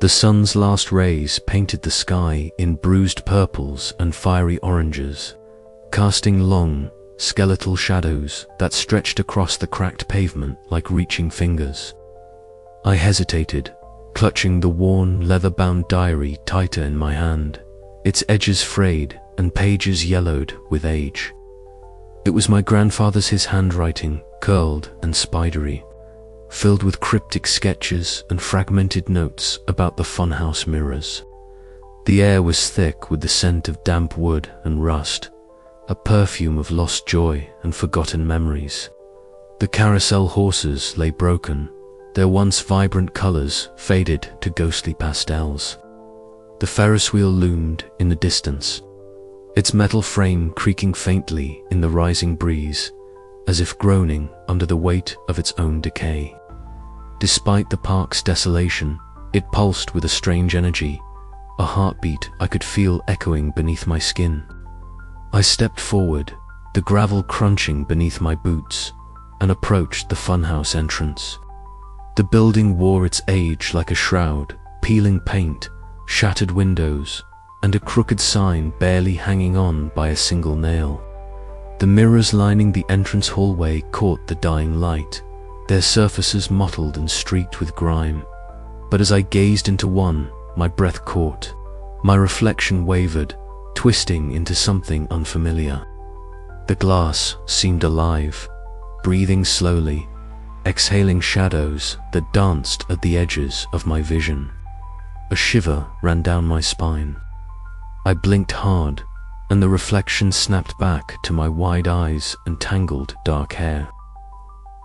The sun's last rays painted the sky in bruised purples and fiery oranges, casting long, skeletal shadows that stretched across the cracked pavement like reaching fingers. I hesitated, clutching the worn, leather-bound diary tighter in my hand, its edges frayed and pages yellowed with age. It was my grandfather's, his handwriting, curled and spidery, filled with cryptic sketches and fragmented notes about the funhouse mirrors. The air was thick with the scent of damp wood and rust, a perfume of lost joy and forgotten memories. The carousel horses lay broken, their once vibrant colors faded to ghostly pastels. The Ferris wheel loomed in the distance, its metal frame creaking faintly in the rising breeze, as if groaning under the weight of its own decay. Despite the park's desolation, it pulsed with a strange energy, a heartbeat I could feel echoing beneath my skin. I stepped forward, the gravel crunching beneath my boots, and approached the funhouse entrance. The building wore its age like a shroud, peeling paint, shattered windows, and a crooked sign barely hanging on by a single nail. The mirrors lining the entrance hallway caught the dying light, their surfaces mottled and streaked with grime. But as I gazed into one, my breath caught, my reflection wavered, twisting into something unfamiliar. The glass seemed alive, breathing slowly, exhaling shadows that danced at the edges of my vision. A shiver ran down my spine. I blinked hard, and the reflection snapped back to my wide eyes and tangled dark hair.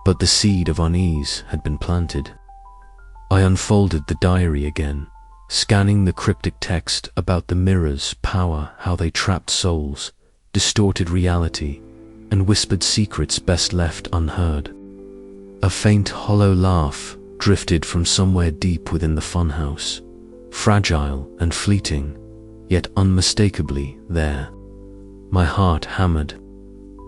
But the seed of unease had been planted. I unfolded the diary again, scanning the cryptic text about the mirrors' power, how they trapped souls, distorted reality, and whispered secrets best left unheard. A faint, hollow laugh drifted from somewhere deep within the funhouse, fragile and fleeting, yet unmistakably there. My heart hammered.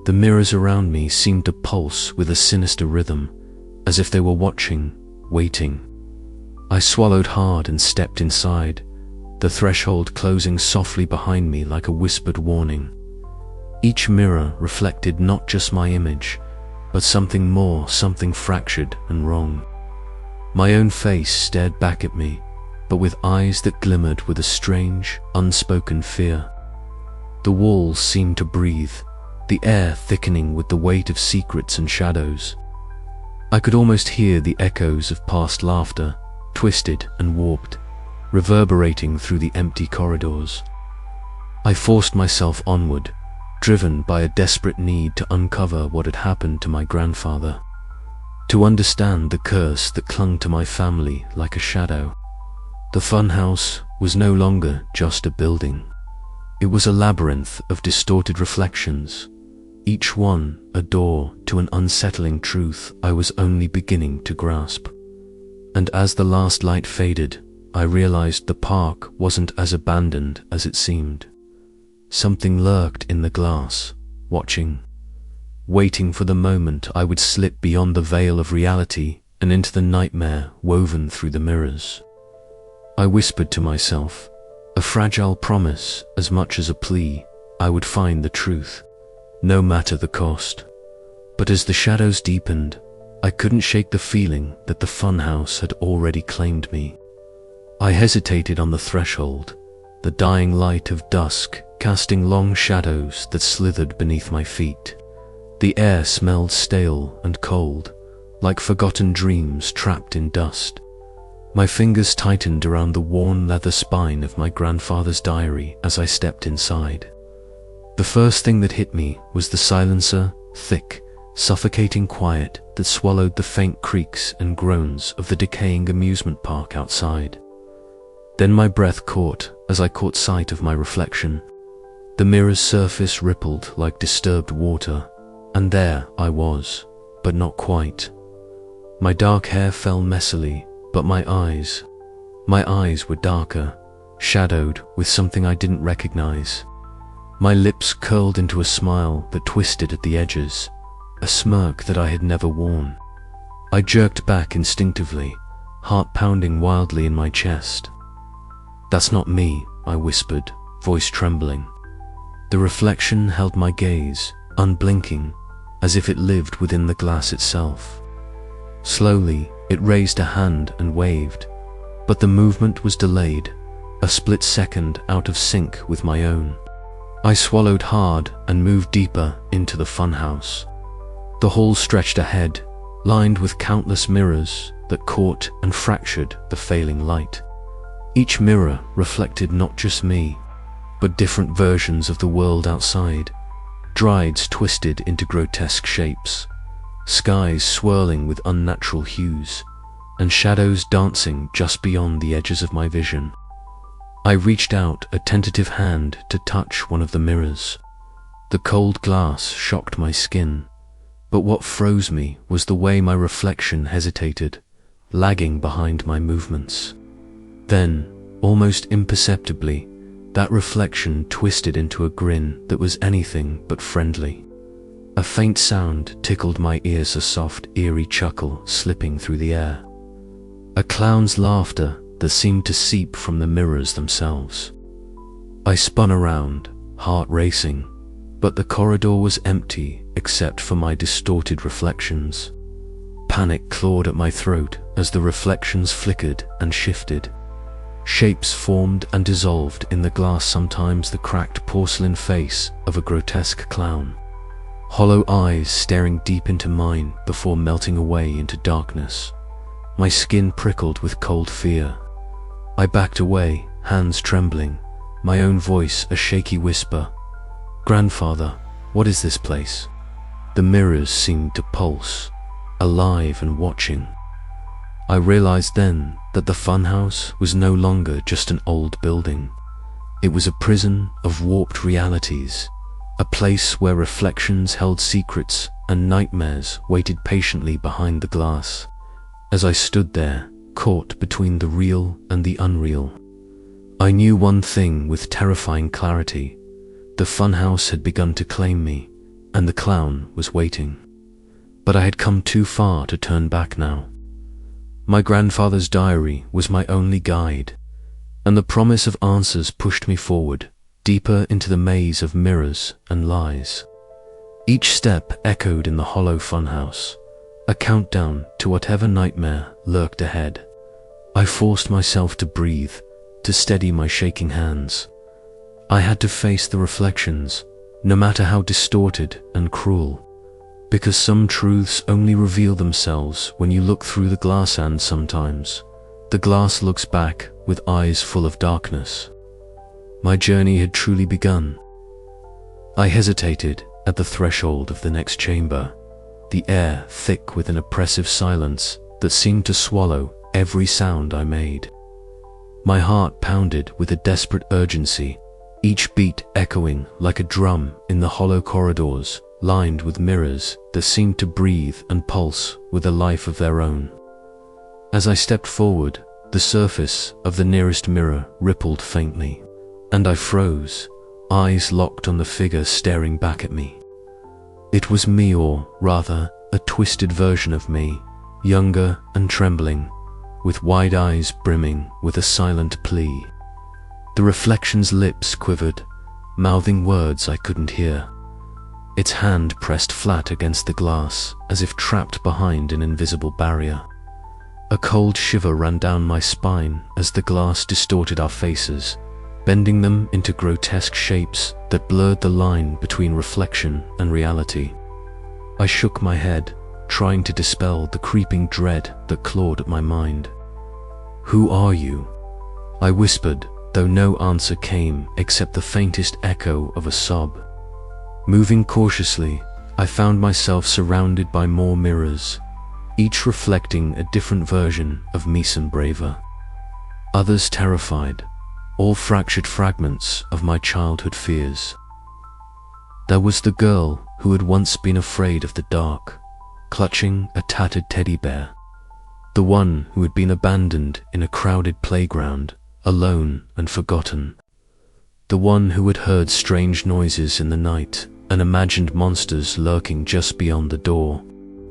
The mirrors around me seemed to pulse with a sinister rhythm, as if they were watching, waiting. I swallowed hard and stepped inside, the threshold closing softly behind me like a whispered warning. Each mirror reflected not just my image, but something more, something fractured and wrong. My own face stared back at me, but with eyes that glimmered with a strange, unspoken fear. The walls seemed to breathe, the air thickening with the weight of secrets and shadows. I could almost hear the echoes of past laughter, twisted and warped, reverberating through the empty corridors. I forced myself onward, driven by a desperate need to uncover what had happened to my grandfather, to understand the curse that clung to my family like a shadow. The funhouse was no longer just a building. It was a labyrinth of distorted reflections, each one a door to an unsettling truth I was only beginning to grasp. And as the last light faded, I realized the park wasn't as abandoned as it seemed. Something lurked in the glass, watching, waiting for the moment I would slip beyond the veil of reality and into the nightmare woven through the mirrors. I whispered to myself, a fragile promise as much as a plea, I would find the truth, no matter the cost. But as the shadows deepened, I couldn't shake the feeling that the funhouse had already claimed me. I hesitated on the threshold, the dying light of dusk casting long shadows that slithered beneath my feet. The air smelled stale and cold, like forgotten dreams trapped in dust. My fingers tightened around the worn leather spine of my grandfather's diary as I stepped inside. The first thing that hit me was the silencer, thick, suffocating quiet that swallowed the faint creaks and groans of the decaying amusement park outside. Then my breath caught as I caught sight of my reflection. The mirror's surface rippled like disturbed water, and there I was, but not quite. My dark hair fell messily, but my eyes were darker, shadowed with something I didn't recognize. My lips curled into a smile that twisted at the edges, a smirk that I had never worn. I jerked back instinctively, heart pounding wildly in my chest. "That's not me," I whispered, voice trembling. The reflection held my gaze, unblinking, as if it lived within the glass itself. Slowly, it raised a hand and waved, but the movement was delayed, a split second out of sync with my own. I swallowed hard and moved deeper into the funhouse. The hall stretched ahead, lined with countless mirrors that caught and fractured the failing light. Each mirror reflected not just me, but different versions of the world outside, drieds twisted into grotesque shapes, skies swirling with unnatural hues, and shadows dancing just beyond the edges of my vision. I reached out a tentative hand to touch one of the mirrors. The cold glass shocked my skin, but what froze me was the way my reflection hesitated, lagging behind my movements. Then, almost imperceptibly, that reflection twisted into a grin that was anything but friendly. A faint sound tickled my ears, a soft, eerie chuckle slipping through the air. A clown's laughter that seemed to seep from the mirrors themselves. I spun around, heart racing, but the corridor was empty except for my distorted reflections. Panic clawed at my throat as the reflections flickered and shifted. Shapes formed and dissolved in the glass, sometimes the cracked porcelain face of a grotesque clown. Hollow eyes staring deep into mine before melting away into darkness. My skin prickled with cold fear. I backed away, hands trembling, my own voice a shaky whisper. "Grandfather, what is this place?" The mirrors seemed to pulse, alive and watching. I realized then that the funhouse was no longer just an old building. It was a prison of warped realities, a place where reflections held secrets and nightmares waited patiently behind the glass. As I stood there, caught between the real and the unreal, I knew one thing with terrifying clarity. The funhouse had begun to claim me, and the clown was waiting. But I had come too far to turn back now. My grandfather's diary was my only guide, and the promise of answers pushed me forward, deeper into the maze of mirrors and lies. Each step echoed in the hollow funhouse, a countdown to whatever nightmare lurked ahead. I forced myself to breathe, to steady my shaking hands. I had to face the reflections, no matter how distorted and cruel, because some truths only reveal themselves when you look through the glass, and sometimes the glass looks back with eyes full of darkness. My journey had truly begun. I hesitated at the threshold of the next chamber, the air thick with an oppressive silence that seemed to swallow every sound I made. My heart pounded with a desperate urgency, each beat echoing like a drum in the hollow corridors lined with mirrors that seemed to breathe and pulse with a life of their own. As I stepped forward, the surface of the nearest mirror rippled faintly, and I froze, eyes locked on the figure staring back at me. It was me, or rather, a twisted version of me, younger and trembling, with wide eyes brimming with a silent plea. The reflection's lips quivered, mouthing words I couldn't hear. Its hand pressed flat against the glass, as if trapped behind an invisible barrier. A cold shiver ran down my spine as the glass distorted our faces, bending them into grotesque shapes that blurred the line between reflection and reality. I shook my head, trying to dispel the creeping dread that clawed at my mind. "Who are you?" I whispered, though no answer came except the faintest echo of a sob. Moving cautiously, I found myself surrounded by more mirrors, each reflecting a different version of me, some braver, others terrified, all fractured fragments of my childhood fears. There was the girl who had once been afraid of the dark, clutching a tattered teddy bear. The one who had been abandoned in a crowded playground, alone and forgotten. The one who had heard strange noises in the night and imagined monsters lurking just beyond the door.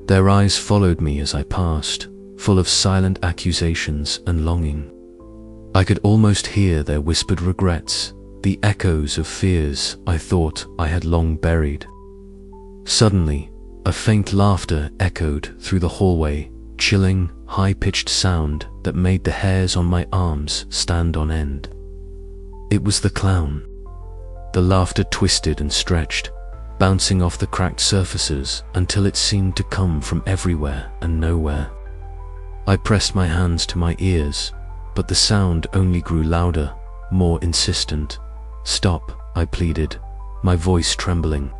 Their eyes followed me as I passed, full of silent accusations and longing. I could almost hear their whispered regrets, the echoes of fears I thought I had long buried. Suddenly, a faint laughter echoed through the hallway, chilling, high-pitched sound that made the hairs on my arms stand on end. It was the clown. The laughter twisted and stretched, bouncing off the cracked surfaces until it seemed to come from everywhere and nowhere. I pressed my hands to my ears, but the sound only grew louder, more insistent. "Stop," I pleaded, my voice trembling.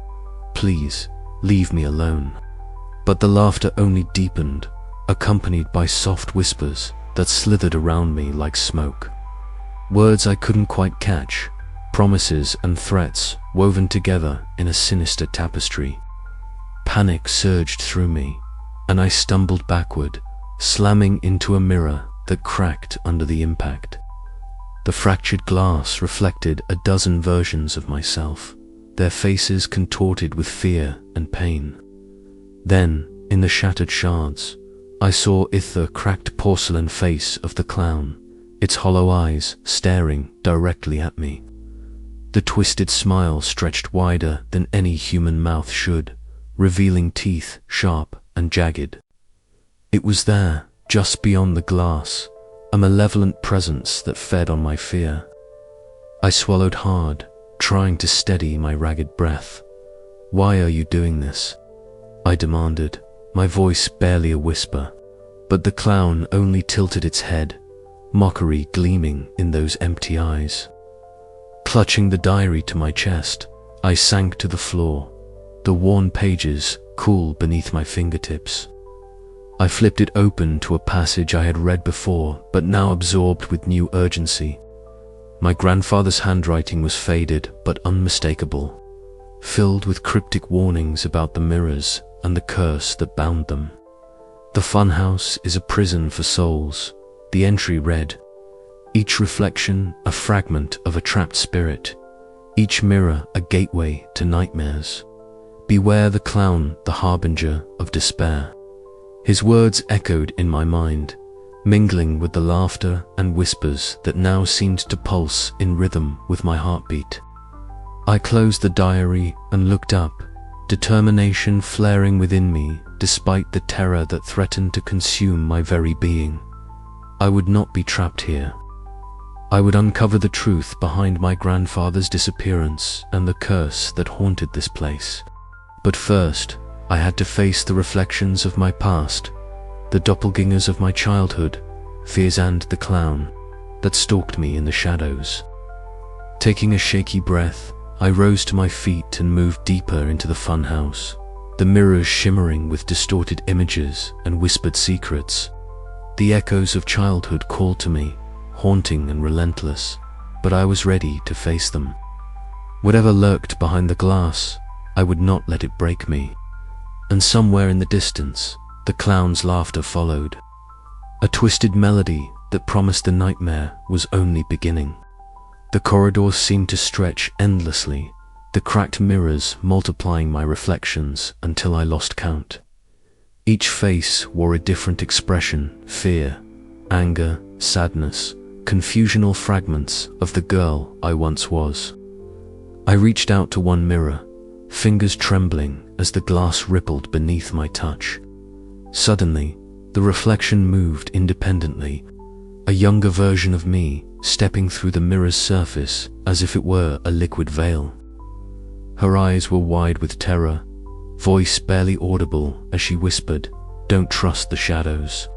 "Please, leave me alone." But the laughter only deepened, accompanied by soft whispers that slithered around me like smoke. Words I couldn't quite catch, promises and threats woven together in a sinister tapestry. Panic surged through me, and I stumbled backward, slamming into a mirror that cracked under the impact. The fractured glass reflected a dozen versions of myself, their faces contorted with fear and pain. Then, in the shattered shards, I saw the cracked porcelain face of the clown, its hollow eyes staring directly at me. The twisted smile stretched wider than any human mouth should, revealing teeth sharp and jagged. It was there, just beyond the glass, a malevolent presence that fed on my fear. I swallowed hard, trying to steady my ragged breath. "Why are you doing this?" I demanded, my voice barely a whisper, but the clown only tilted its head, mockery gleaming in those empty eyes. Clutching the diary to my chest, I sank to the floor, the worn pages cool beneath my fingertips. I flipped it open to a passage I had read before, but now absorbed with new urgency. My grandfather's handwriting was faded but unmistakable, filled with cryptic warnings about the mirrors and the curse that bound them. "The funhouse is a prison for souls," the entry read. "Each reflection a fragment of a trapped spirit, each mirror a gateway to nightmares. Beware the clown, the harbinger of despair." His words echoed in my mind, mingling with the laughter and whispers that now seemed to pulse in rhythm with my heartbeat. I closed the diary and looked up, determination flaring within me despite the terror that threatened to consume my very being. I would not be trapped here. I would uncover the truth behind my grandfather's disappearance and the curse that haunted this place. But first, I had to face the reflections of my past, the doppelgangers of my childhood, fears and the clown that stalked me in the shadows. Taking a shaky breath, I rose to my feet and moved deeper into the funhouse, the mirrors shimmering with distorted images and whispered secrets. The echoes of childhood called to me, haunting and relentless, but I was ready to face them. Whatever lurked behind the glass, I would not let it break me. And somewhere in the distance, the clown's laughter followed, a twisted melody that promised the nightmare was only beginning. The corridors seemed to stretch endlessly, the cracked mirrors multiplying my reflections until I lost count. Each face wore a different expression: fear, anger, sadness, confusional fragments of the girl I once was. I reached out to one mirror, fingers trembling as the glass rippled beneath my touch. Suddenly, the reflection moved independently, a younger version of me stepping through the mirror's surface as if it were a liquid veil. Her eyes were wide with terror, voice barely audible as she whispered, "Don't trust the shadows."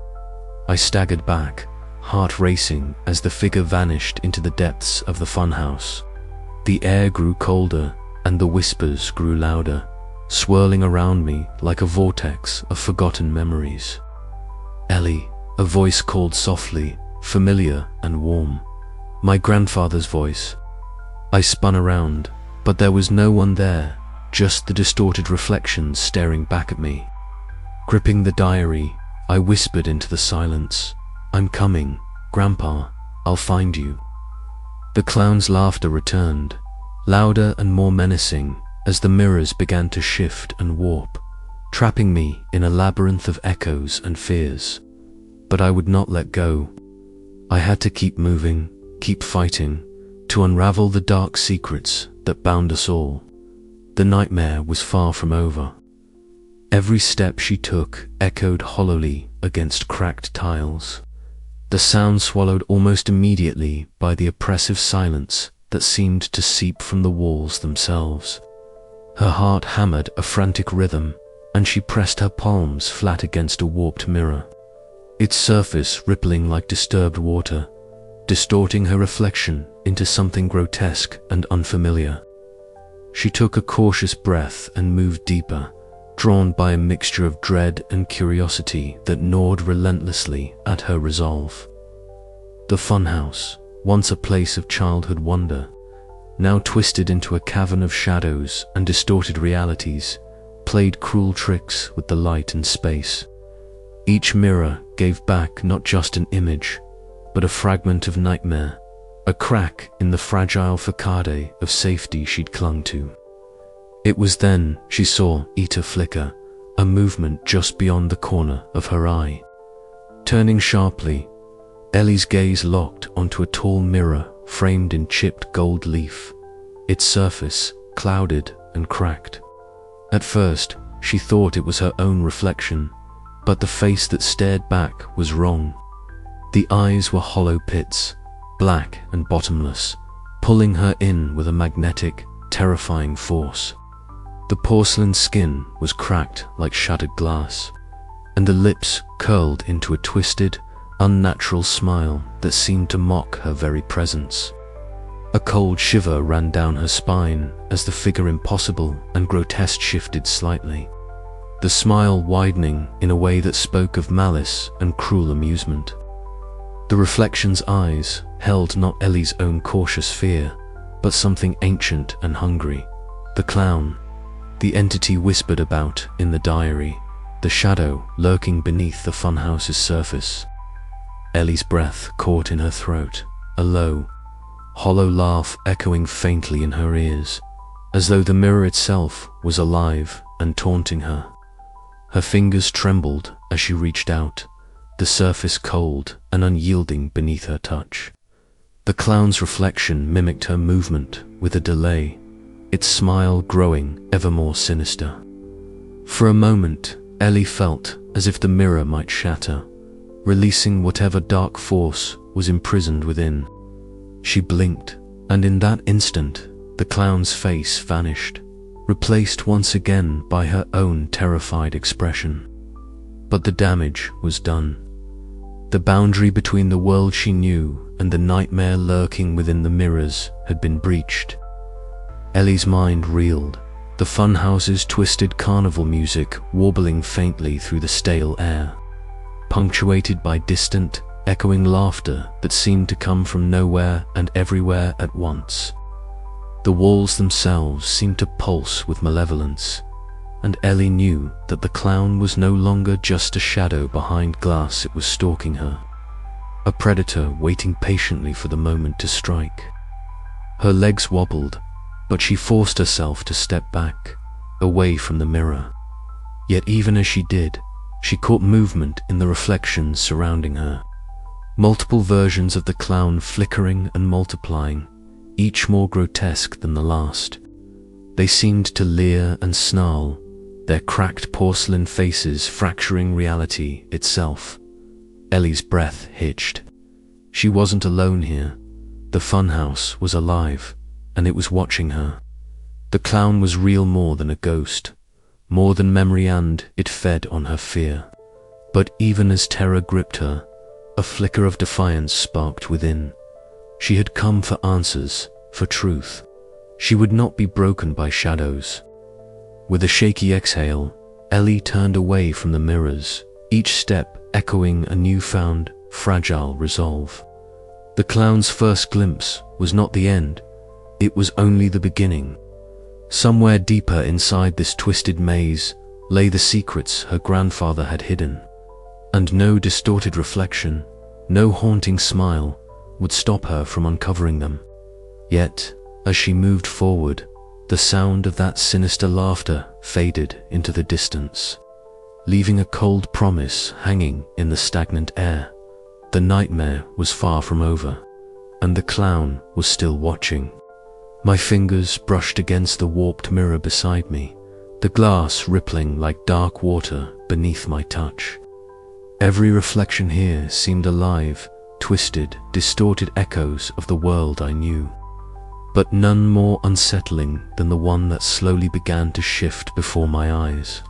I staggered back, heart racing as the figure vanished into the depths of the funhouse. The air grew colder and the whispers grew louder, swirling around me like a vortex of forgotten memories. "Ellie," a voice called softly, familiar and warm. My grandfather's voice. I spun around, but there was no one there, just the distorted reflections staring back at me. Gripping the diary, I whispered into the silence, "I'm coming, Grandpa, I'll find you." The clown's laughter returned, louder and more menacing as the mirrors began to shift and warp, trapping me in a labyrinth of echoes and fears. But I would not let go. I had to keep moving, keep fighting, to unravel the dark secrets that bound us all. The nightmare was far from over. Every step she took echoed hollowly against cracked tiles, the sound swallowed almost immediately by the oppressive silence that seemed to seep from the walls themselves. Her heart hammered a frantic rhythm, and she pressed her palms flat against a warped mirror, its surface rippling like disturbed water, distorting her reflection into something grotesque and unfamiliar. She took a cautious breath and moved deeper, drawn by a mixture of dread and curiosity that gnawed relentlessly at her resolve. The funhouse, once a place of childhood wonder, now twisted into a cavern of shadows and distorted realities, played cruel tricks with the light and space. Each mirror gave back not just an image, but a fragment of nightmare, a crack in the fragile facade of safety she'd clung to. It was then she saw Ita flicker, a movement just beyond the corner of her eye. Turning sharply, Ellie's gaze locked onto a tall mirror framed in chipped gold leaf, its surface clouded and cracked. At first, she thought it was her own reflection, but the face that stared back was wrong. The eyes were hollow pits, black and bottomless, pulling her in with a magnetic, terrifying force. The porcelain skin was cracked like shattered glass, and the lips curled into a twisted, unnatural smile that seemed to mock her very presence. A cold shiver ran down her spine as the figure impossible and grotesque shifted slightly, the smile widening in a way that spoke of malice and cruel amusement. The reflection's eyes held not Ellie's own cautious fear, but something ancient and hungry. The clown, the entity whispered about in the diary, the shadow lurking beneath the funhouse's surface. Ellie's breath caught in her throat, a low, hollow laugh echoing faintly in her ears, as though the mirror itself was alive and taunting her. Her fingers trembled as she reached out, the surface cold and unyielding beneath her touch. The clown's reflection mimicked her movement with a delay, its smile growing ever more sinister. For a moment, Ellie felt as if the mirror might shatter, releasing whatever dark force was imprisoned within. She blinked, and in that instant, the clown's face vanished, replaced once again by her own terrified expression. But the damage was done. The boundary between the world she knew and the nightmare lurking within the mirrors had been breached. Ellie's mind reeled, the funhouse's twisted carnival music warbling faintly through the stale air, punctuated by distant, echoing laughter that seemed to come from nowhere and everywhere at once. The walls themselves seemed to pulse with malevolence, and Ellie knew that the clown was no longer just a shadow behind glass. It was stalking her, a predator waiting patiently for the moment to strike. Her legs wobbled, but she forced herself to step back, away from the mirror. Yet even as she did, she caught movement in the reflections surrounding her. Multiple versions of the clown flickering and multiplying, each more grotesque than the last. They seemed to leer and snarl, their cracked porcelain faces fracturing reality itself. Ellie's breath hitched. She wasn't alone here. The funhouse was alive, and it was watching her. The clown was real, more than a ghost, more than memory, and it fed on her fear. But even as terror gripped her, a flicker of defiance sparked within. She had come for answers, for truth. She would not be broken by shadows. With a shaky exhale, Ellie turned away from the mirrors, each step echoing a newfound, fragile resolve. The clown's first glimpse was not the end, it was only the beginning. Somewhere deeper inside this twisted maze lay the secrets her grandfather had hidden, and no distorted reflection, no haunting smile would stop her from uncovering them. Yet, as she moved forward, the sound of that sinister laughter faded into the distance, leaving a cold promise hanging in the stagnant air. the nightmare was far from over, and the clown was still watching. My fingers brushed against the warped mirror beside me, the glass rippling like dark water beneath my touch. Every reflection here seemed alive, twisted, distorted echoes of the world I knew, but none more unsettling than the one that slowly began to shift before my eyes.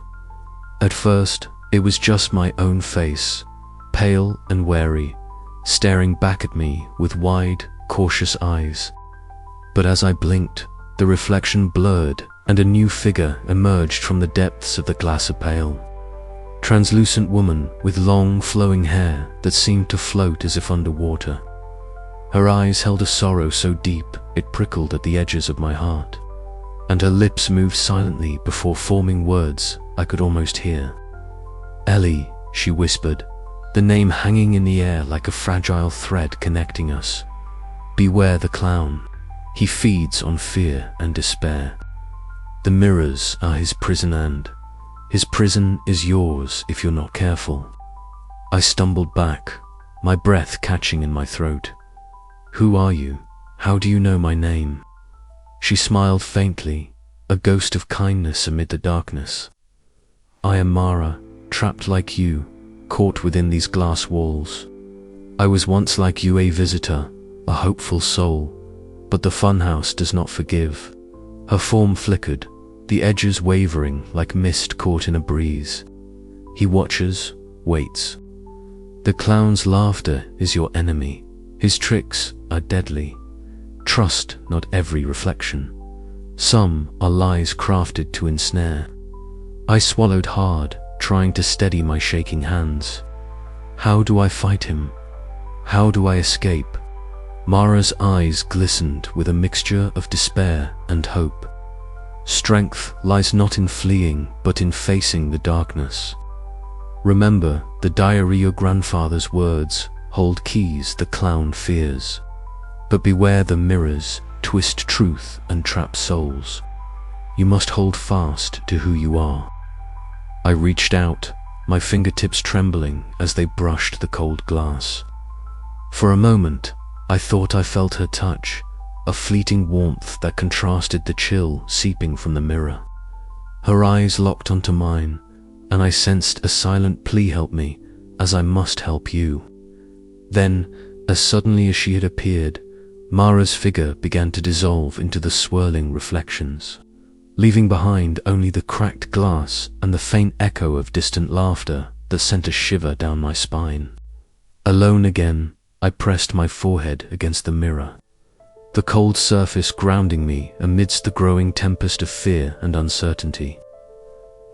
At first, it was just my own face, pale and wary, staring back at me with wide, cautious eyes. But as I blinked, the reflection blurred and a new figure emerged from the depths of the glass pale. Translucent woman with long, flowing hair that seemed to float as if underwater. Her eyes held a sorrow so deep it prickled at the edges of my heart, and her lips moved silently before forming words I could almost hear. "Ellie," she whispered, the name hanging in the air like a fragile thread connecting us. "Beware the clown. He feeds on fear and despair. The mirrors are his prison, and his prison is yours if you're not careful." I stumbled back, my breath catching in my throat. "Who are you? How do you know my name?" She smiled faintly, a ghost of kindness amid the darkness. "I am Mara, trapped like you, caught within these glass walls. I was once like you, a visitor, a hopeful soul, but the funhouse does not forgive." Her form flickered, the edges wavering like mist caught in a breeze. "He watches, waits. The clown's laughter is your enemy. His tricks are deadly. Trust not every reflection. Some are lies crafted to ensnare." I swallowed hard, trying to steady my shaking hands. How do I fight him? How do I escape? Mara's eyes glistened with a mixture of despair and hope. "Strength lies not in fleeing, but in facing the darkness. Remember the diary your grandfather's words hold keys the clown fears. But beware the mirrors, twist truth and trap souls. You must hold fast to who you are." I reached out, my fingertips trembling as they brushed the cold glass. For a moment, I thought I felt her touch, a fleeting warmth that contrasted the chill seeping from the mirror. Her eyes locked onto mine, and I sensed a silent plea: "Help me, as I must help you." Then, as suddenly as she had appeared, Mara's figure began to dissolve into the swirling reflections, leaving behind only the cracked glass and the faint echo of distant laughter that sent a shiver down my spine. Alone again, I pressed my forehead against the mirror, the cold surface grounding me amidst the growing tempest of fear and uncertainty.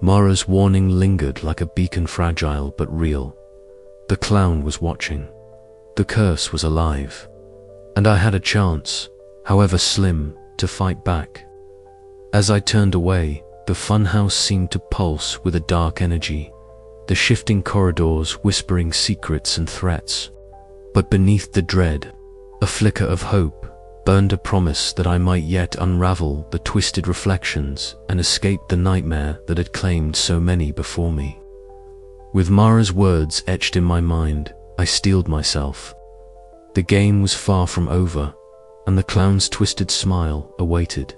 Mara's warning lingered like a beacon, fragile but real. The clown was watching. The curse was alive, and I had a chance, however slim, to fight back. As I turned away, the funhouse seemed to pulse with a dark energy, the shifting corridors whispering secrets and threats. But beneath the dread, a flicker of hope burned, a promise that I might yet unravel the twisted reflections and escape the nightmare that had claimed so many before me. With Mara's words etched in my mind, I steeled myself. The game was far from over, and the clown's twisted smile awaited.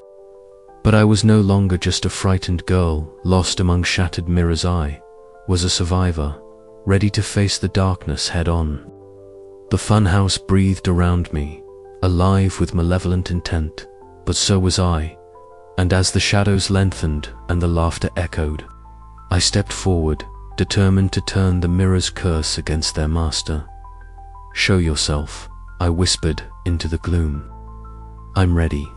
But I was no longer just a frightened girl lost among shattered mirrors. I was a survivor, ready to face the darkness head-on. The funhouse breathed around me, alive with malevolent intent, but so was I, and as the shadows lengthened and the laughter echoed, I stepped forward, determined to turn the mirror's curse against their master. "Show yourself," I whispered into the gloom. "I'm ready."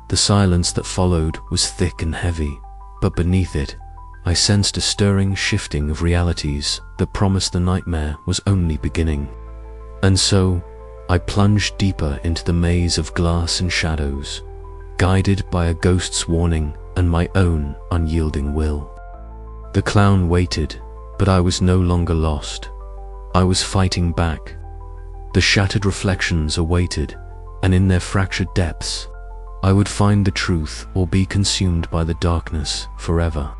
The silence that followed was thick and heavy, but beneath it, I sensed a stirring shifting of realities that promised the nightmare was only beginning. And so, I plunged deeper into the maze of glass and shadows, guided by a ghost's warning and my own unyielding will. The clown waited, but I was no longer lost. I was fighting back. The shattered reflections awaited, and in their fractured depths, I would find the truth or be consumed by the darkness forever.